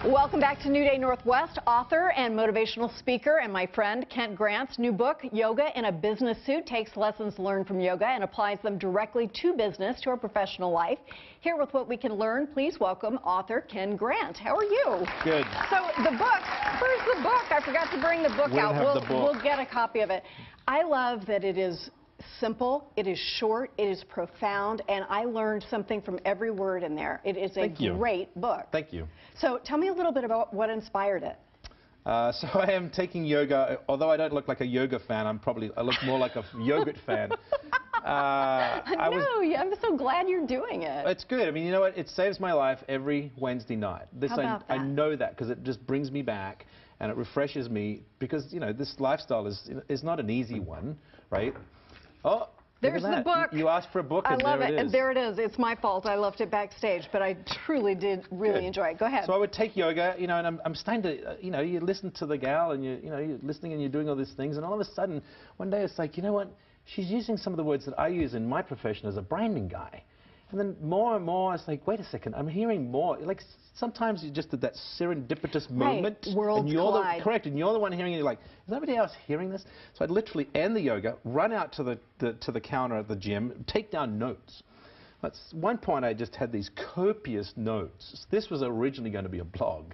Welcome back to New Day Northwest. Author and motivational speaker and my friend Kent Grant's new book, Yoga in a Business Suit, takes lessons learned from yoga and applies them directly to business, to our professional life. Here with what we can learn, please welcome author Ken Grant. How are you? Good. So the book, where's the book? I forgot to bring the book out. We'll get a copy of it. I love that it is simple, it is short, it is profound, and I learned something from every word in there. It is a great book. Thank you. So tell me a little bit about what inspired it. So I am taking yoga, although I don't look like a yoga fan, I look more like a yogurt fan. I'm so glad you're doing it. It's good. I mean, you know what? It saves my life every Wednesday night. How about that? I know that because it just brings me back and it refreshes me because, you know, this lifestyle is not an easy one, right? Oh, there's the book. You asked for a book, and I love it. There it is. And there it is. It's my fault. I left it backstage, but I truly did really enjoy it. Go ahead. So I would take yoga, you know, and I'm starting to, you know, you listen to the gal, and you're listening, and you're doing all these things, and all of a sudden, one day it's like, you know what? She's using some of the words that I use in my profession as a branding guy. And then more and more, it's like, wait a second, I'm hearing more. Like, sometimes you just did that serendipitous moment. Worlds collide. Correct, and you're the one hearing it. You're like, is nobody else hearing this? So I'd literally end the yoga, run out to the counter at the gym, take down notes. At one point, I just had these copious notes. This was originally going to be a blog.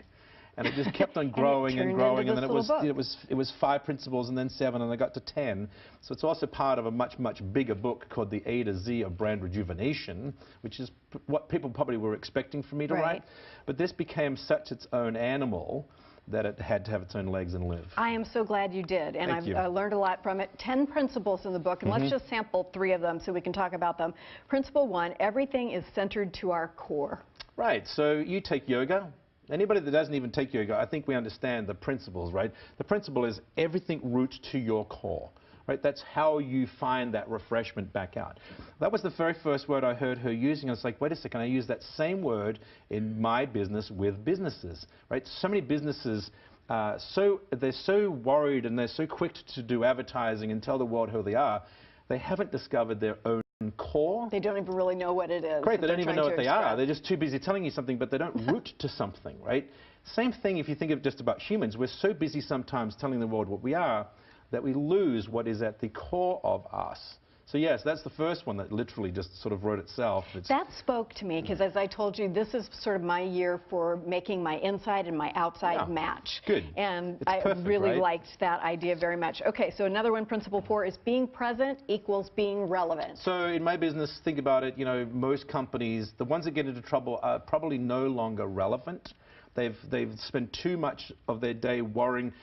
And it just kept on growing and growing, and then it was 5 principles, and then 7, and I got to 10. So it's also part of a much bigger book called The A to Z of Brand Rejuvenation, which is what people probably were expecting for me to write. But this became such its own animal that it had to have its own legs and live. I am so glad you did, and I've learned a lot from it. 10 principles in the book, and let's just sample 3 of them so we can talk about them. Principle 1, everything is centered to our core. Right, so you take yoga. Anybody that doesn't even take yoga, I think we understand the principles, right? The principle is everything roots to your core, right? That's how you find that refreshment back out. That was the very first word I heard her using. I was like, wait a second, I use that same word in my business with businesses, right? So many businesses, they're so worried and they're so quick to do advertising and tell the world who they are, they haven't discovered their own core. They don't even really know what it is. Correct, they don't even know what they are. They're just too busy telling you something, but they don't root to something, right? Same thing if you think of just about humans. We're so busy sometimes telling the world what we are that we lose what is at the core of us. So yes, that's the first one that literally just sort of wrote itself. That spoke to me because, as I told you, this is sort of my year for making my inside and my outside match. Good. And I really liked that idea very much. Okay, so another one, principle 4, is being present equals being relevant. So in my business, think about it, you know, most companies, the ones that get into trouble are probably no longer relevant. They've spent too much of their day worrying,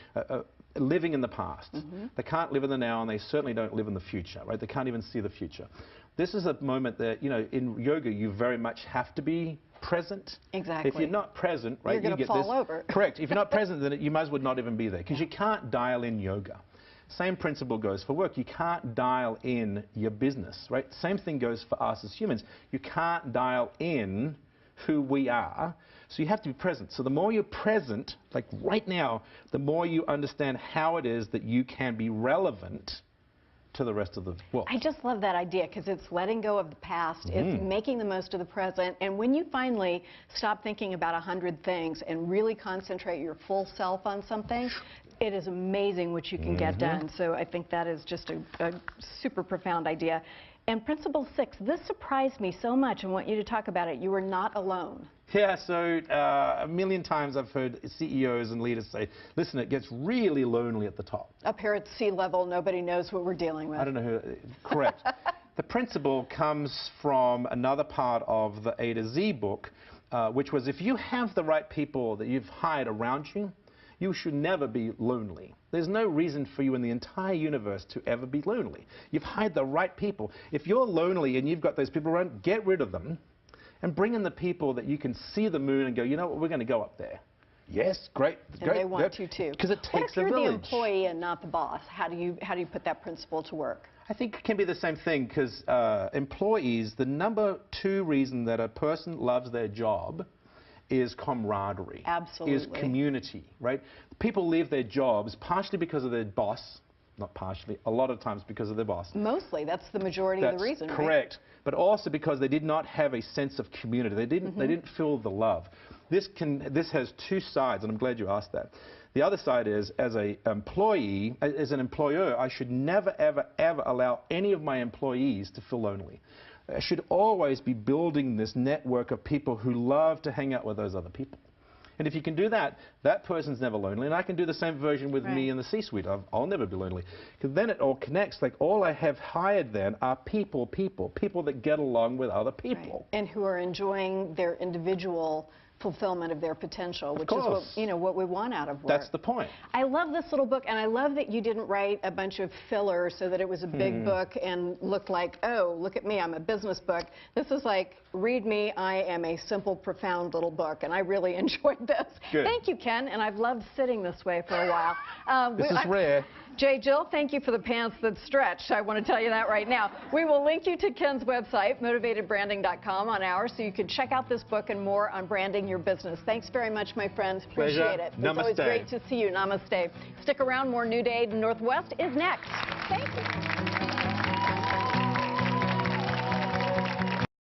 living in the past. They can't live in the now, and they certainly don't live in the future, right? They can't even see the future. This is a moment that, you know, in yoga, you very much have to be present. Exactly. If you're not present, right, you're going to fall over. Correct. If you're not present, then you might as well not even be there, because you can't dial in yoga. Same principle goes for work. You can't dial in your business, right? Same thing goes for us as humans. You can't dial in who we are, so you have to be present. So the more you're present, like right now, the more you understand how it is that you can be relevant to the rest of the world. I just love that idea because it's letting go of the past, it's making the most of the present, and when you finally stop thinking about 100 things and really concentrate your full self on something, it is amazing what you can get done. So I think that is just a super profound idea. And principle 6, this surprised me so much. I want you to talk about it. You are not alone. Yeah, so a million times I've heard CEOs and leaders say, listen, it gets really lonely at the top. Up here at sea level, nobody knows what we're dealing with. I don't know who, correct. The principle comes from another part of the A to Z book, which was if you have the right people that you've hired around you, you should never be lonely. There's no reason for you in the entire universe to ever be lonely. You've hired the right people. If you're lonely and you've got those people around, get rid of them and bring in the people that you can see the moon and go, you know what, we're going to go up there. Yes, great. And they want to too. Because it takes a village. What if you're the employee and not the boss? How do you put that principle to work? I think it can be the same thing because employees, the number 2 reason that a person loves their job is camaraderie. Absolutely. Is community, right? People leave their jobs partially because of their boss, not partially, a lot of times because of their boss. Mostly, that's the majority of the reason, right? Correct. But also because they did not have a sense of community. They didn't feel the love. this has two sides, and I'm glad you asked that. The other side is, as an employee, as an employer, I should never, ever, ever allow any of my employees to feel lonely. I should always be building this network of people who love to hang out with those other people. And if you can do that, that person's never lonely. And I can do the same version with me in the C-suite. I'll never be lonely. Because then it all connects. Like, all I have hired then are people that get along with other people. Right. And who are enjoying their individual fulfillment of their potential, which is what, you know, what we want out of work. That's the point. I love this little book, and I love that you didn't write a bunch of filler so that it was a big book and looked like, oh, look at me, I'm a business book. This is like, read me, I am a simple, profound little book, and I really enjoyed this. Good. Thank you, Ken, and I've loved sitting this way for a while. This is rare. Jay, Jill, thank you for the pants that stretch. I want to tell you that right now. We will link you to Ken's website, MotivatedBranding.com, on ours, so you can check out this book and more on branding your business. Thanks very much, my friends. Appreciate it. Namaste. It's always great to see you. Namaste. Stick around. More New Day Northwest is next. Thank you.